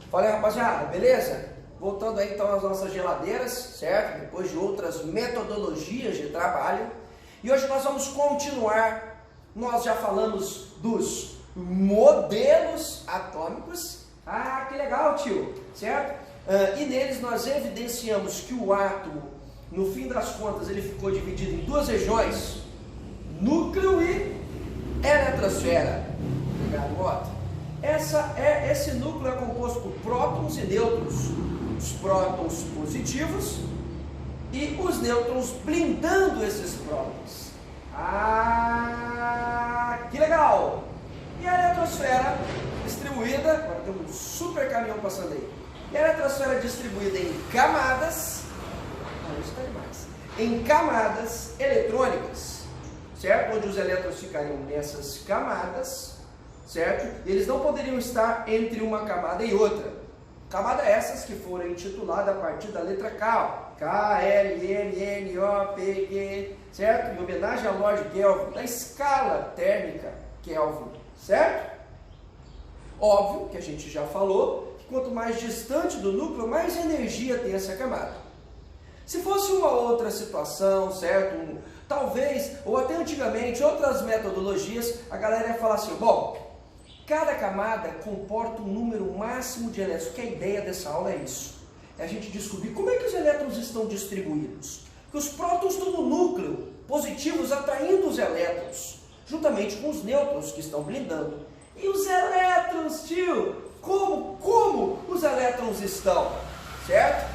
Fala aí, rapaziada, beleza? Voltando aí então às nossas geladeiras, certo? Depois de outras metodologias de trabalho. E hoje nós vamos continuar. Nós já falamos dos modelos atômicos. Ah, que legal, tio, certo? E neles nós evidenciamos que o átomo, no fim das contas, ele ficou dividido em duas regiões: núcleo e eletrosfera. Esse núcleo é composto por prótons e nêutrons. Os prótons positivos e os nêutrons blindando esses prótons. Ah, que legal! E a eletrosfera distribuída, agora tem um super caminhão passando aí. E a eletrosfera distribuída em camadas, isso está demais, em camadas eletrônicas, certo? Onde os elétrons ficariam nessas camadas, certo? Eles não poderiam estar entre uma camada e outra. Camada essas que foram intituladas a partir da letra K, K, L, M, N, O, P, Q, certo? Em homenagem a Lord Kelvin, da escala térmica Kelvin, certo? Óbvio que a gente já falou que quanto mais distante do núcleo, mais energia tem essa camada. Se fosse uma outra situação, certo? Talvez, ou até antigamente, outras metodologias, a galera ia falar assim, bom, cada camada comporta um número máximo de elétrons, que a ideia dessa aula é isso. É a gente descobrir como é que os elétrons estão distribuídos. Que os prótons estão no núcleo, positivos atraindo os elétrons, juntamente com os nêutrons que estão blindando. E os elétrons, tio? Como os elétrons estão? Certo?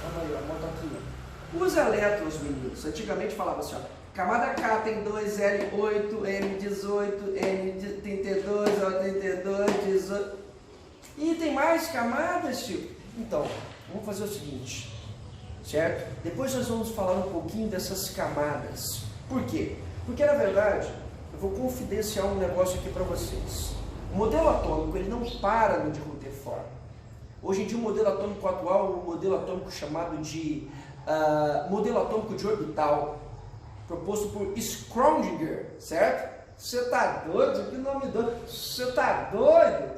Vamos aí, bota aqui. Os elétrons, meninos, antigamente falava assim, ó, camada K tem 2L8, M18, N32, O32, 18. E tem mais camadas, tio? Então, vamos fazer o seguinte, certo? Depois nós vamos falar um pouquinho dessas camadas. Por quê? Porque, na verdade, eu vou confidenciar um negócio aqui para vocês. O modelo atômico, ele não para no de Rutherford. Hoje em dia, o modelo atômico atual é um modelo atômico chamado de modelo atômico de orbital, proposto por Schrödinger, certo? Você tá doido? Que nome doido? Você tá doido?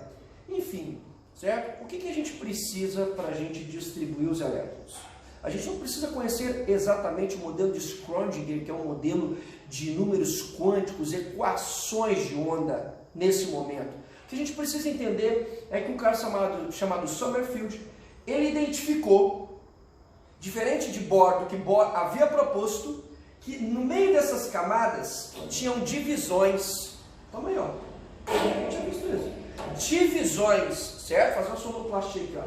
Enfim, certo? O que a gente precisa para a gente distribuir os elétrons? A gente não precisa conhecer exatamente o modelo de Schrödinger, que é um modelo de números quânticos, equações de onda, nesse momento. O que a gente precisa entender é que um cara chamado Sommerfeld, ele identificou, diferente de Bohr, do que Bohr havia proposto, que no meio dessas camadas tinham divisões. Toma aí, ó. Eu tinha visto isso. Divisões, certo? Fazer uma sonoplastia aqui, ó.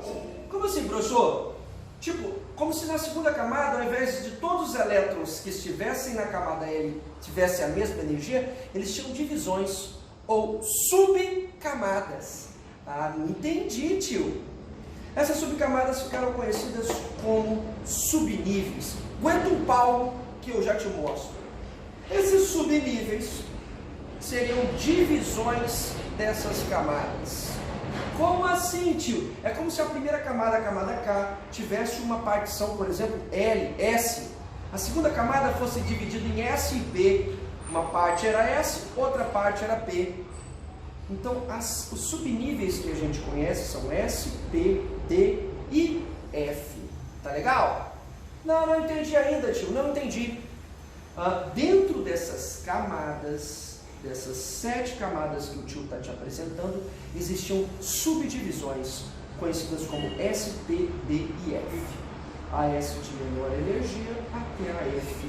Como assim, professor? Tipo, como se na segunda camada, ao invés de todos os elétrons que estivessem na camada L tivessem a mesma energia, eles tinham divisões ou subcamadas. Ah, não entendi, tio. Essas subcamadas ficaram conhecidas como subníveis. Aguenta um pau que eu já te mostro. Esses subníveis seriam divisões dessas camadas. Como assim, tio? É como se a primeira camada, a camada K, tivesse uma partição, por exemplo, L, S. A segunda camada fosse dividida em S e P. Uma parte era S, outra parte era P. Então, os subníveis que a gente conhece são S, P, D e F. Tá legal? Não entendi ainda, tio. Não entendi. Dentro dessas camadas, dessas 7 camadas que o tio está te apresentando, existiam subdivisões, conhecidas como S, P, D e F. A S de menor energia até a F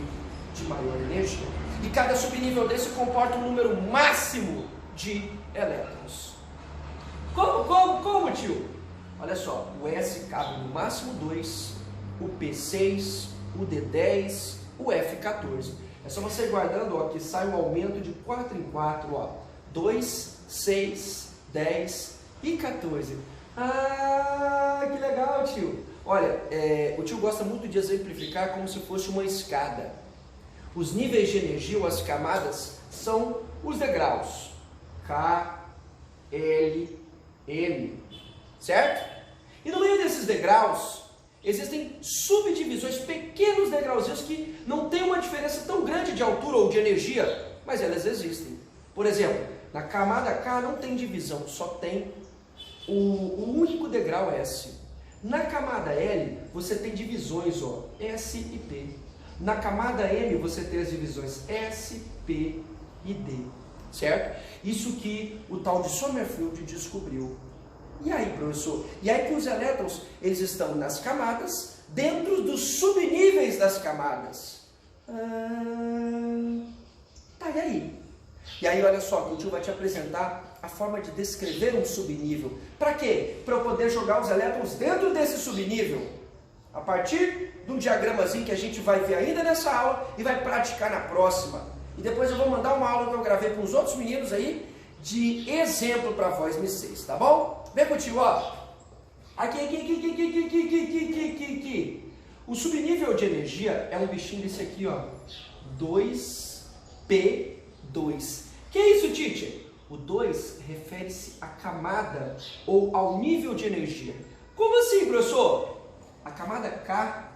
de maior energia. E cada subnível desse comporta um número máximo de elétrons. Como, tio? Olha só, o S cabe no máximo 2, o P6, o D10, o F14. É só você ir guardando, ó, que sai um aumento de 4 em 4, ó. 2, 6, 10 e 14. Ah, que legal, tio. Olha, o tio gosta muito de exemplificar como se fosse uma escada. Os níveis de energia, ou as camadas, são os degraus. K, L, M, certo? E no meio desses degraus, existem subdivisões, pequenos degrauzinhos que não têm uma diferença tão grande de altura ou de energia, mas elas existem. Por exemplo, na camada K não tem divisão, só tem o único degrau S. Na camada L, você tem divisões, ó, S e P. Na camada M, você tem as divisões S, P e D, certo? Isso que o tal de Sommerfeld descobriu. E aí, professor? E aí que os elétrons, eles estão nas camadas, dentro dos subníveis das camadas. Tá, e aí? E aí, olha só, que o tio vai te apresentar a forma de descrever um subnível. Para quê? Para eu poder jogar os elétrons dentro desse subnível. A partir de um diagramazinho que a gente vai ver ainda nessa aula e vai praticar na próxima. E depois eu vou mandar uma aula que eu gravei para os outros meninos aí, de exemplo para voz Mi6, tá bom? Vem contigo, ó. Aqui. O subnível de energia é um bichinho desse aqui, ó. 2P2. Que é isso, teacher? O 2 refere-se à camada ou ao nível de energia. Como assim, professor? A camada K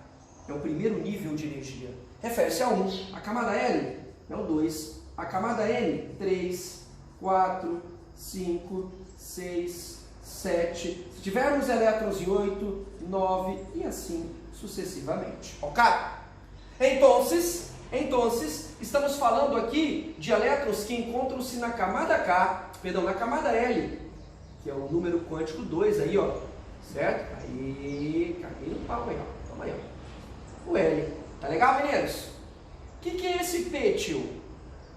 é o primeiro nível de energia. Refere-se a 1. A camada L é o 2. A camada N, 3, 4, 5, 6, 7. Se tivermos elétrons em 8, 9 e assim sucessivamente. Ok? Então, estamos falando aqui de elétrons que encontram-se na camada na camada L, que é o número quântico 2 aí, ó. Certo? Aí, caguei no pau aí, ó. Toma aí, ó. O L. Tá legal, meninos? O que é esse P, tio?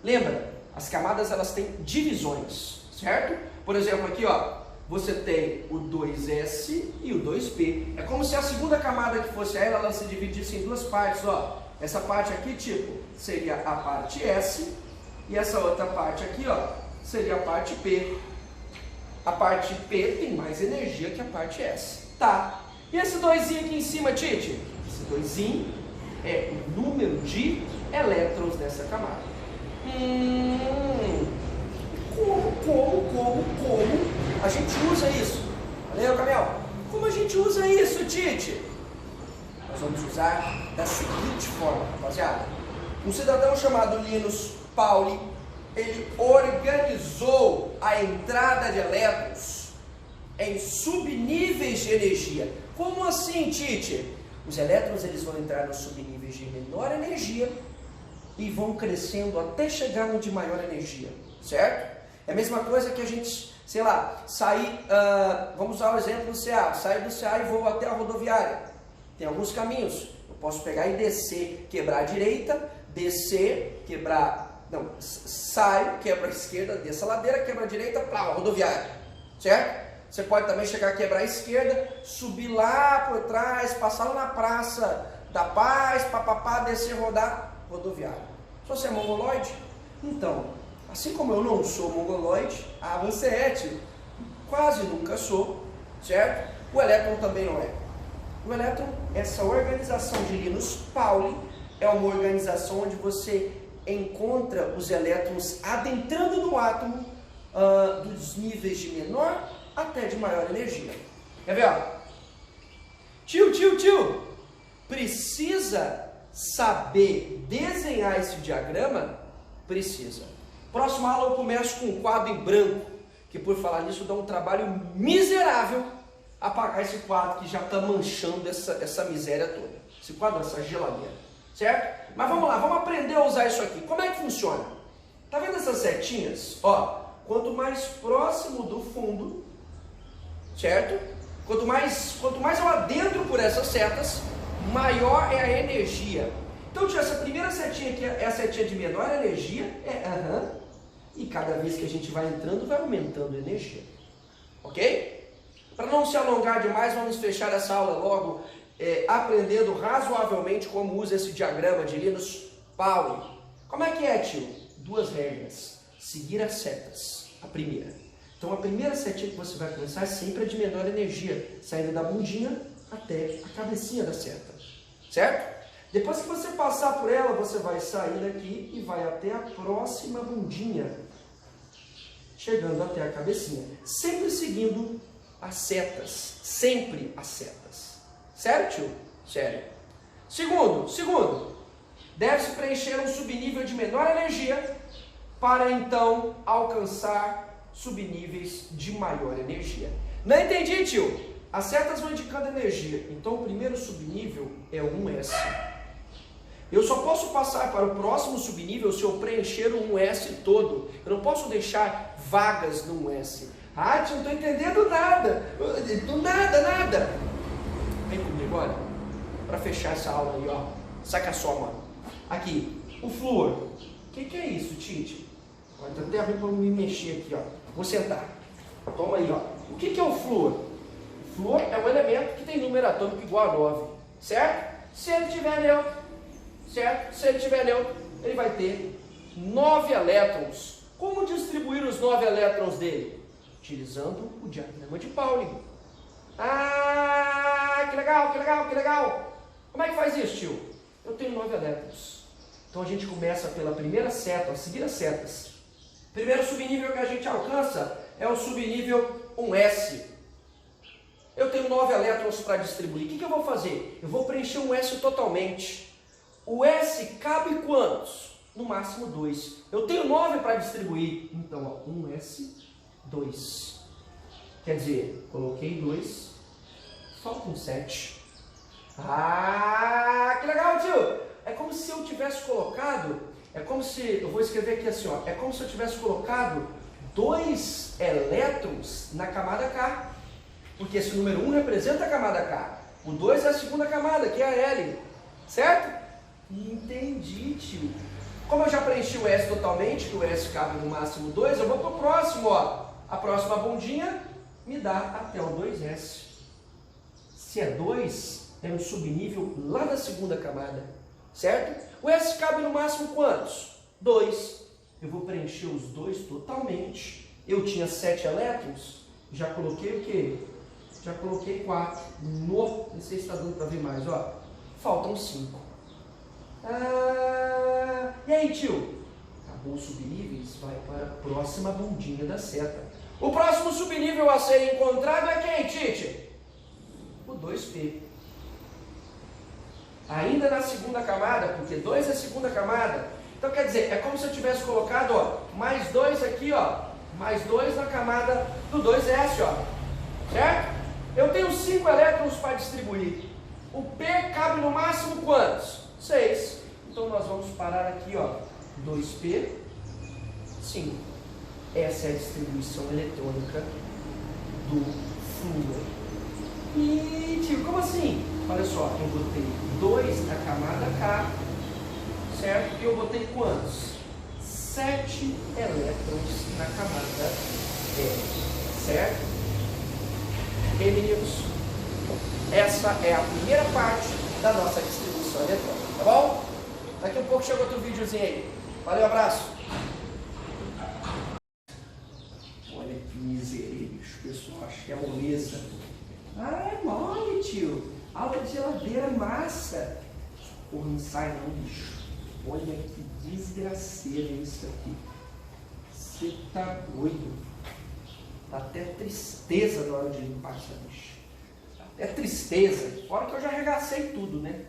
Lembra? As camadas, elas têm divisões, certo? Por exemplo, aqui, ó. Você tem o 2S e o 2P. É como se a segunda camada que fosse ela se dividisse em duas partes, ó. Essa parte aqui, tipo, seria a parte S. E essa outra parte aqui, ó, seria a parte P. A parte P tem mais energia que a parte S. Tá. E esse 2zinho aqui em cima, Tite? Esse 2zinho é o número de elétrons dessa camada. Como a gente usa isso? Valeu, Camel? Como a gente usa isso, Tite? Nós vamos usar da seguinte forma, rapaziada. Um cidadão chamado Linus Pauling, ele organizou a entrada de elétrons em subníveis de energia. Como assim, Tite? Os elétrons, eles vão entrar nos subníveis de menor energia e vão crescendo até chegar no de maior energia, certo? É a mesma coisa que a gente, sei lá, sair, vamos usar o exemplo do CA, saio do CA e vou até a rodoviária. Tem alguns caminhos, eu posso pegar e descer, quebrar a direita, descer, quebrar, não, saio, quebra a esquerda, desço a ladeira, quebra a direita, pá, rodoviária, certo? Você pode também chegar a quebrar a esquerda, subir lá por trás, passar lá na Praça da Paz, papapá, descer, rodar, rodoviária. Se você é mongoloide, então, assim como eu não sou mongoloide, você é, tio, quase nunca sou, certo? O elétron também não é. O elétron, essa organização de Linus Pauling, é uma organização onde você encontra os elétrons adentrando no átomo dos níveis de menor até de maior energia. Quer ver? Ó? Tio, precisa saber desenhar esse diagrama? Precisa. Próxima aula eu começo com um quadro em branco, que por falar nisso dá um trabalho miserável apagar esse quadro que já está manchando essa miséria toda. Esse quadro, essa geladeira, certo? Mas vamos lá, vamos aprender a usar isso aqui. Como é que funciona? Tá vendo essas setinhas? Ó, quanto mais próximo do fundo, certo? Quanto mais eu adentro por essas setas, maior é a energia. Então, tia, essa primeira setinha aqui é a setinha de menor energia, e cada vez que a gente vai entrando, vai aumentando a energia. Ok? Para não se alongar demais, vamos fechar essa aula logo, aprendendo razoavelmente como usa esse diagrama de Linus Pauling. Como é que é, tio? Duas regras. Seguir as setas. A primeira. Então, a primeira setinha que você vai começar é sempre a de menor energia, saindo da bundinha até a cabecinha da seta. Certo? Depois que você passar por ela, você vai sair daqui e vai até a próxima bundinha, chegando até a cabecinha. Sempre seguindo as setas. Sempre as setas. Sério, tio? Sério. Segundo, deve-se preencher um subnível de menor energia para então alcançar subníveis de maior energia. Não entendi, tio? As setas vão indicando energia. Então o primeiro subnível é 1S. Eu só posso passar para o próximo subnível se eu preencher o 1S todo. Eu não posso deixar vagas no 1S. Ah, tio, não estou entendendo nada. Do nada. Vem comigo, olha. Para fechar essa aula aí, ó. Saca só, mano. Aqui, o flúor. O que é isso, Tite? Olha, até abrir para me mexer aqui, ó. Vou sentar. Toma aí, ó. O que é o flúor? O flúor é um elemento que tem número atômico igual a 9, certo? Se ele tiver neutro, certo? Se ele tiver neutro, ele vai ter 9 elétrons. Como distribuir os 9 elétrons dele? Utilizando o diagrama de Pauli. Ah, que legal. Como é que faz isso, tio? Eu tenho 9 elétrons. Então a gente começa pela primeira seta, a seguir as setas. Primeiro subnível que a gente alcança é o subnível 1S. Eu tenho 9 elétrons para distribuir. O que eu vou fazer? Eu vou preencher um S totalmente. O S cabe quantos? No máximo 2. Eu tenho 9 para distribuir. Então, ó, 1S, 2. Quer dizer, coloquei 2, faltam 7. Ah, que legal, tio! É como se eu tivesse colocado, eu vou escrever aqui assim, ó, é como se eu tivesse colocado 2 elétrons na camada K. Porque esse número 1 representa a camada K. O 2 é a segunda camada, que é a L. Certo? Entendi, tio. Como eu já preenchi o S totalmente, que o S cabe no máximo 2, eu vou para o próximo, ó. A próxima bundinha me dá até o 2S. Se é 2, é um subnível lá da segunda camada. Certo? O S cabe no máximo quantos? 2. Eu vou preencher os 2 totalmente. Eu tinha 7 elétrons, já coloquei o quê? Já coloquei 4. Não sei se está dando para ver mais, ó. Faltam 5. Ah, e aí, tio? Acabou os subníveis, vai para a próxima bundinha da seta. O próximo subnível a ser encontrado é quem, Tite? O 2P. Ainda na segunda camada, porque 2 é a segunda camada. Então, quer dizer, é como se eu tivesse colocado, ó, mais 2 aqui, ó. Mais 2 na camada do 2S, ó. Certo? Eu tenho 5 elétrons para distribuir. O P cabe no máximo quantos? 6. Então nós vamos parar aqui, ó. 2P, 5. Essa é a distribuição eletrônica do flúor. E, tio, como assim? Olha só, eu botei 2 na camada K, certo? E eu botei quantos? 7 elétrons na camada L, certo? Ok, meninos? Essa é a primeira parte da nossa distribuição eletrônica, tá bom? Daqui a pouco chega outro videozinho aí. Valeu, abraço! Olha que miséria, bicho. O pessoal acha que é moleza. Ah, é mole, tio. Aula de geladeira, massa. Porra, não sai não, bicho. Olha que desgraceira isso aqui. Você tá doido. Dá até tristeza na hora de limpar essa bicha. Dá até tristeza. Fora que eu já arregacei tudo, né?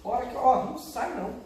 Fora que, ó, não sai não.